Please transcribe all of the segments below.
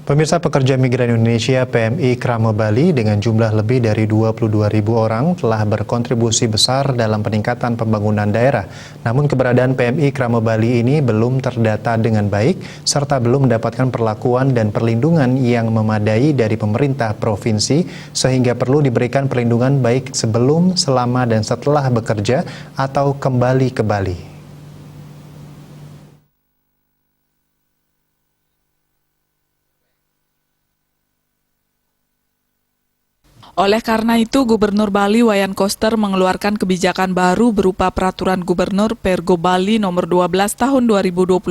Pemirsa, pekerja migran Indonesia PMI Krama Bali dengan jumlah lebih dari 22.000 orang telah berkontribusi besar dalam peningkatan pembangunan daerah. Namun keberadaan PMI Krama Bali ini belum terdata dengan baik serta belum mendapatkan perlakuan dan perlindungan yang memadai dari pemerintah provinsi sehingga perlu diberikan perlindungan baik sebelum, selama, dan setelah bekerja atau kembali ke Bali. Oleh karena itu, Gubernur Bali Wayan Koster mengeluarkan kebijakan baru berupa Peraturan Gubernur Pergo Bali Nomor 12 Tahun 2021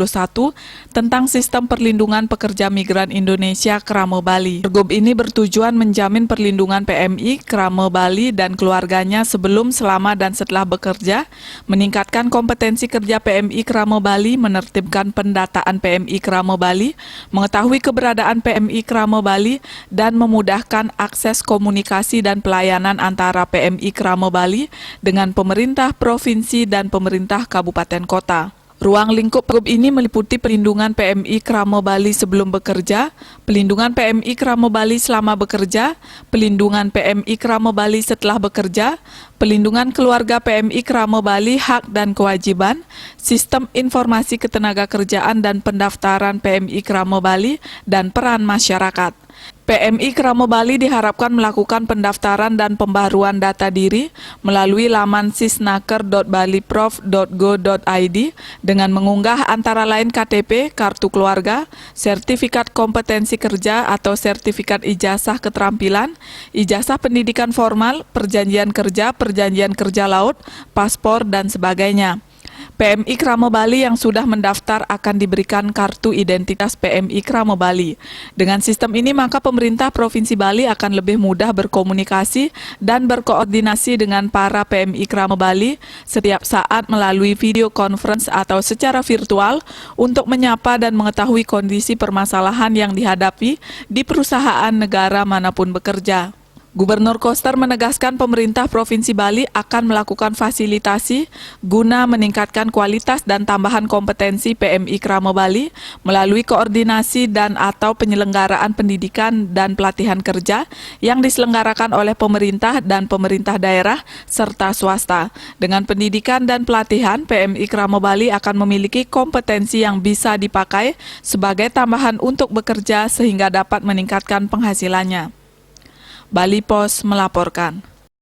tentang Sistem Perlindungan Pekerja Migran Indonesia Krama Bali. Pergub ini bertujuan menjamin perlindungan PMI Krama Bali dan keluarganya sebelum, selama, dan setelah bekerja, meningkatkan kompetensi kerja PMI Krama Bali, menertibkan pendataan PMI Krama Bali, mengetahui keberadaan PMI Krama Bali, dan memudahkan akses komunikasi dan pelayanan antara PMI Krama Bali dengan pemerintah provinsi dan pemerintah kabupaten kota. Ruang lingkup pergub ini meliputi perlindungan PMI Krama Bali sebelum bekerja, perlindungan PMI Krama Bali selama bekerja, perlindungan PMI Krama Bali setelah bekerja, perlindungan keluarga PMI Krama Bali, hak dan kewajiban, sistem informasi ketenagakerjaan dan pendaftaran PMI Krama Bali, dan peran masyarakat. PMI Krama Bali diharapkan melakukan pendaftaran dan pembaruan data diri melalui laman sisnaker.baliprof.go.id dengan mengunggah antara lain KTP, kartu keluarga, sertifikat kompetensi kerja atau sertifikat ijazah keterampilan, ijazah pendidikan formal, perjanjian kerja laut, paspor, dan sebagainya. PMI Krama Bali yang sudah mendaftar akan diberikan kartu identitas PMI Krama Bali. Dengan sistem ini maka pemerintah Provinsi Bali akan lebih mudah berkomunikasi dan berkoordinasi dengan para PMI Krama Bali setiap saat melalui video conference atau secara virtual untuk menyapa dan mengetahui kondisi permasalahan yang dihadapi di perusahaan negara manapun bekerja. Gubernur Koster menegaskan pemerintah Provinsi Bali akan melakukan fasilitasi guna meningkatkan kualitas dan tambahan kompetensi PMI Krama Bali melalui koordinasi dan atau penyelenggaraan pendidikan dan pelatihan kerja yang diselenggarakan oleh pemerintah dan pemerintah daerah serta swasta. Dengan pendidikan dan pelatihan, PMI Krama Bali akan memiliki kompetensi yang bisa dipakai sebagai tambahan untuk bekerja sehingga dapat meningkatkan penghasilannya. Bali Pos melaporkan.